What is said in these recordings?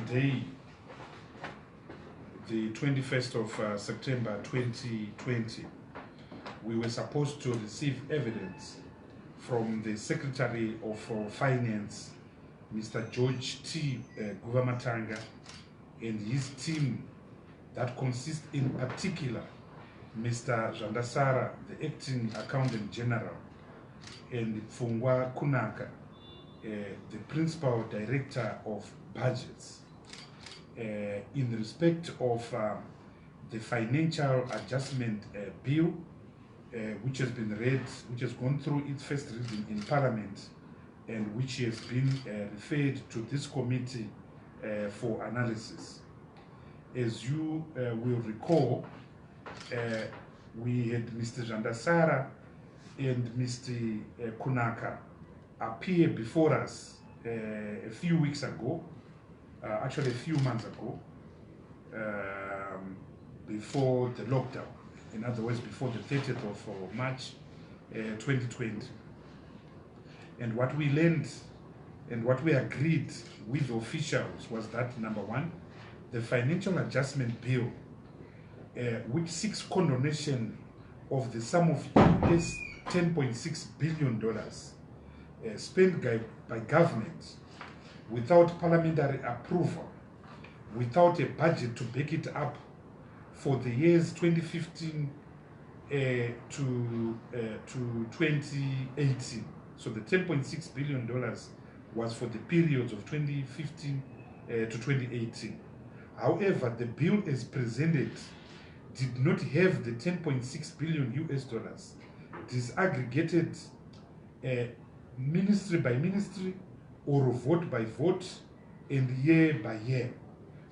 today, the 21st of September 2020, we were supposed to receive evidence from the Secretary of Finance, Mr. George T. Guvamatanga, and his team that consists in particular Mr. Jandasara, the Acting Accountant General, and Fungwa Kunaka, the Principal Director of Budgets, in respect of the Financial Adjustment Bill, which has been read, which has gone through its first reading in Parliament, and which has been referred to this committee for analysis. As you will recall, we had Mr. Jandasara and Mr. Kunaka appear before us a few weeks ago, actually a few months ago, before the lockdown. In other words, before the 30th of March 2020. And what we learned and what we agreed with officials was that, number one, the Financial Adjustment Bill, which seeks condonation of the sum of US $10.6 billion spent by government without parliamentary approval, without a budget to back it up for the years 2015 to 2018. So the $10.6 billion was for the periods of 2015 to 2018. However, the bill as presented did not have the 10.6 billion US dollars disaggregated ministry by ministry or vote by vote and year by year.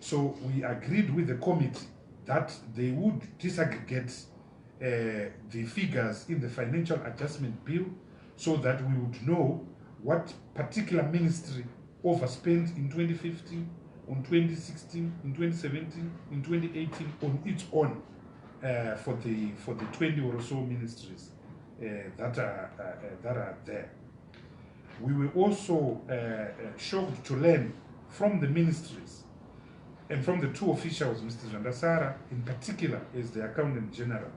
So we agreed with the committee that they would disaggregate the figures in the Financial Adjustment Bill so that we would know what particular ministry overspent in 2015, on 2016, in 2017, in 2018 on its own for the 20 or so ministries that are there. We were also shocked to learn from the ministries and from the two officials, Mr. Jandasara in particular as the Accountant General,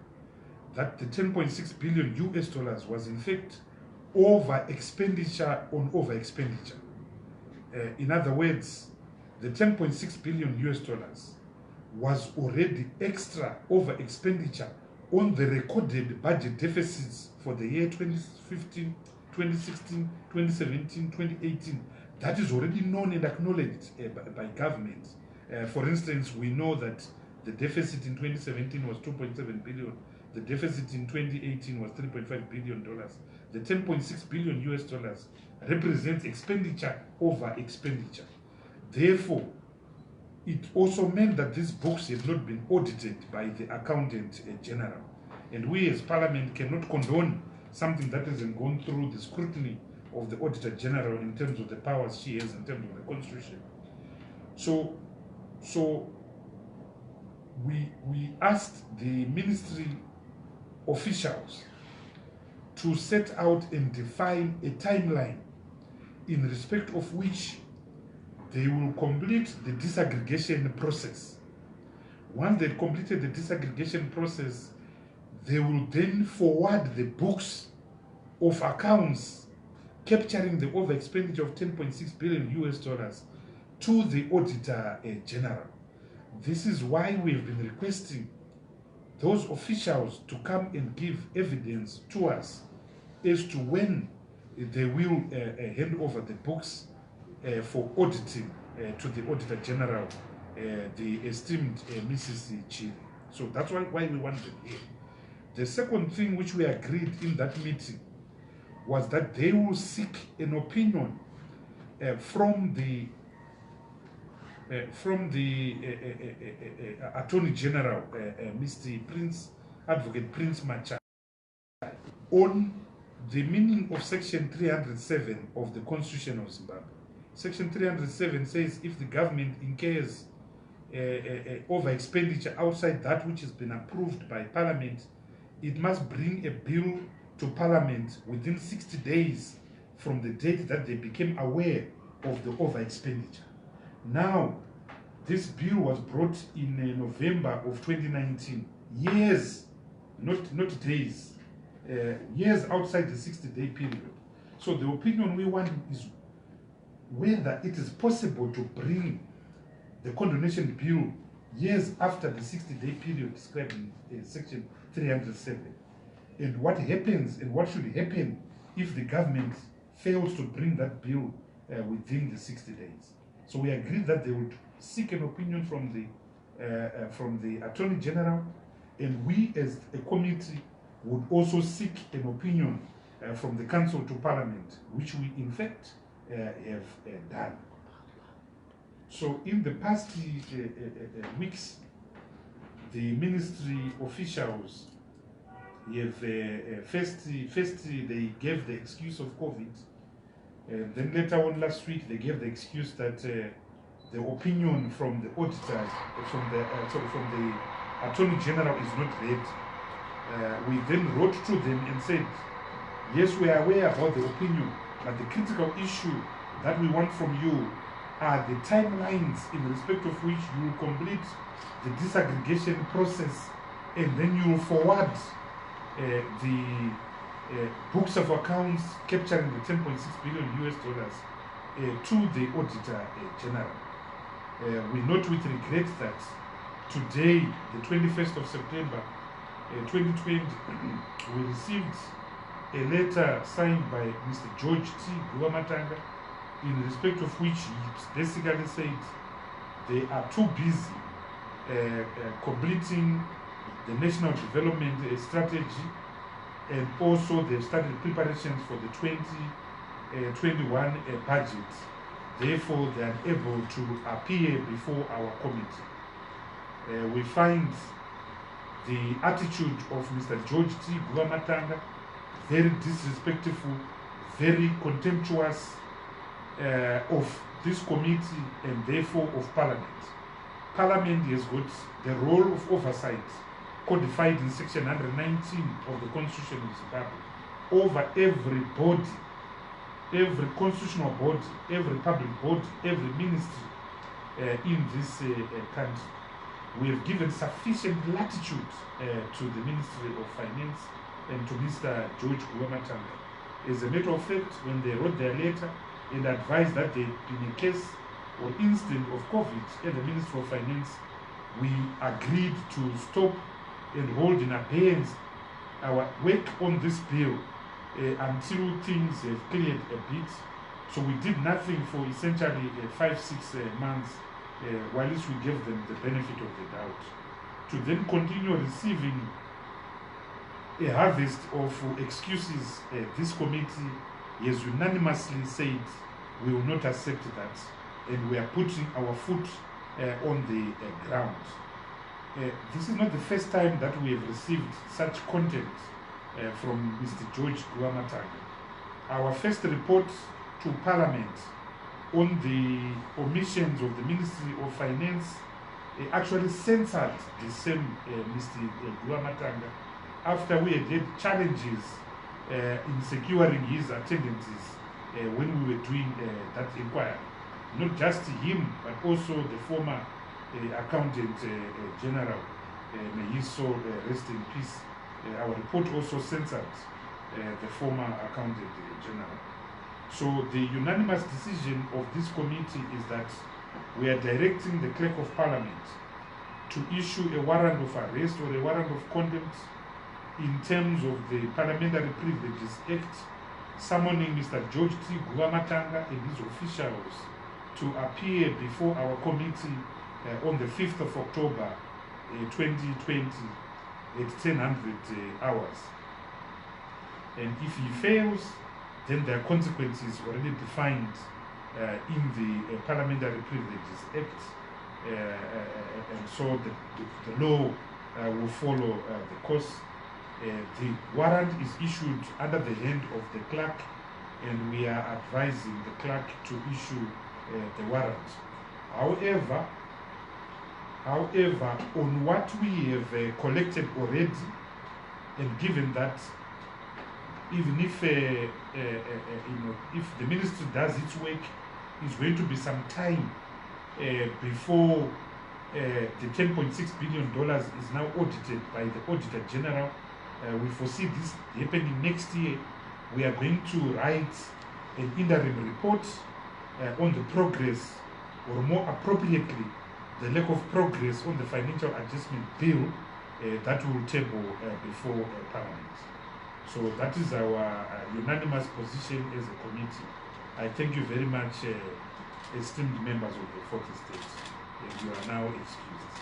that the 10.6 billion US dollars was in fact over expenditure on over expenditure. In other words, the 10.6 billion US dollars was already extra over expenditure on the recorded budget deficits for the year 2015, 2016, 2017, 2018. That is already known and acknowledged by government. For instance, we know that the deficit in 2017 was 2.7 billion. The deficit in 2018 was $3.5 billion. The 10.6 billion US dollars represents expenditure over expenditure. Therefore, it also meant that these books had not been audited by the Accountant General. And we as Parliament cannot condone something that hasn't gone through the scrutiny of the Auditor General in terms of the powers she has in terms of the Constitution. So we asked the ministry officials to set out and define a timeline in respect of which they will complete the disaggregation process. Once they've completed the disaggregation process, they will then forward the books of accounts capturing the over expenditure of 10.6 billion US dollars to the Auditor General. This is why we have been requesting those officials to come and give evidence to us as to when they will hand over the books for auditing to the Auditor General, the esteemed Mrs. Chile. So that's why we want them here. The second thing which we agreed in that meeting was that they will seek an opinion from the Attorney General, Mr. Advocate Prince Macha, on the meaning of Section 307 of the Constitution of Zimbabwe. Section 307 says if the government incurs over expenditure outside that which has been approved by Parliament, it must bring a bill to Parliament within 60 days from the date that they became aware of the over expenditure. Now, This bill was brought in November of 2019, years, not days, years outside the 60-day period. So the opinion we want is whether it is possible to bring the condonation bill years after the 60-day period described in section 307. And what happens and what should happen if the government fails to bring that bill within the 60 days. So we agreed that they would seek an opinion from the Attorney General, and we as a committee would also seek an opinion from the Council to Parliament, which we in fact have done. So in the past weeks, the ministry officials have first they gave the excuse of COVID, and then later on last week they gave the excuse that the opinion from the auditors, from the Attorney General is not read. We then wrote to them and said, yes, we are aware about the opinion, but the critical issue that we want from you are the timelines in respect of which you will complete the disaggregation process, and then you will forward the books of accounts capturing the 10.6 billion US dollars to the Auditor General. We note with regret that today, the 21st of September 2020, we received a letter signed by Mr. George T. Guamatanga, in respect of which he basically said they are too busy completing the National Development Strategy, and also they've started preparations for the 2021 budget. Therefore, they are able to appear before our committee. We find the attitude of Mr. George T. Guamatanga very disrespectful, very contemptuous of this committee and therefore of Parliament. Parliament has got the role of oversight codified in section 119 of the Constitution of Zimbabwe over every body, every constitutional body, every public body, every ministry in this country. We have given sufficient latitude to the Ministry of Finance and to Mr. George Guamatanga. As a matter of fact, when they wrote their letter and advised that there had been a case or incident of COVID at the Ministry of Finance, we agreed to stop and hold in abeyance our work on this bill until things have cleared a bit. So we did nothing for essentially 5-6 months, whilst we gave them the benefit of the doubt, to then continue receiving a harvest of excuses. This committee has unanimously said we will not accept that, and we are putting our foot on the ground. This is not the first time that we have received such content from Mr. George Guamatanga. Our first report to Parliament on the omissions of the Ministry of Finance actually censored the same Mr. Guamatanga after we had challenges in securing his attendances when we were doing that inquiry. Not just him, but also the former Accountant General, may his soul rest in peace. Our report also censored the former Accountant General. So the unanimous decision of this committee is that we are directing the Clerk of Parliament to issue a warrant of arrest or a warrant of contempt in terms of the Parliamentary Privileges Act, summoning Mr. George T. Guamatanga and his officials to appear before our committee on the 5th of October 2020 at 1000 hours. And if he fails, then there are consequences already defined in the Parliamentary Privileges Act, and so the law will follow the course. The warrant is issued under the hand of the clerk, and we are advising the clerk to issue the warrant. However, on what we have collected already, and given that even if if the ministry does its work, it's going to be some time before the $10.6 billion is now audited by the Auditor General. We foresee this happening next year. We are going to write an interim report on the progress, or more appropriately, the lack of progress on the financial adjustment bill that we will table before Parliament. So that is our unanimous position as a committee. I thank you very much, esteemed members of the 4th Estate. You are now excused.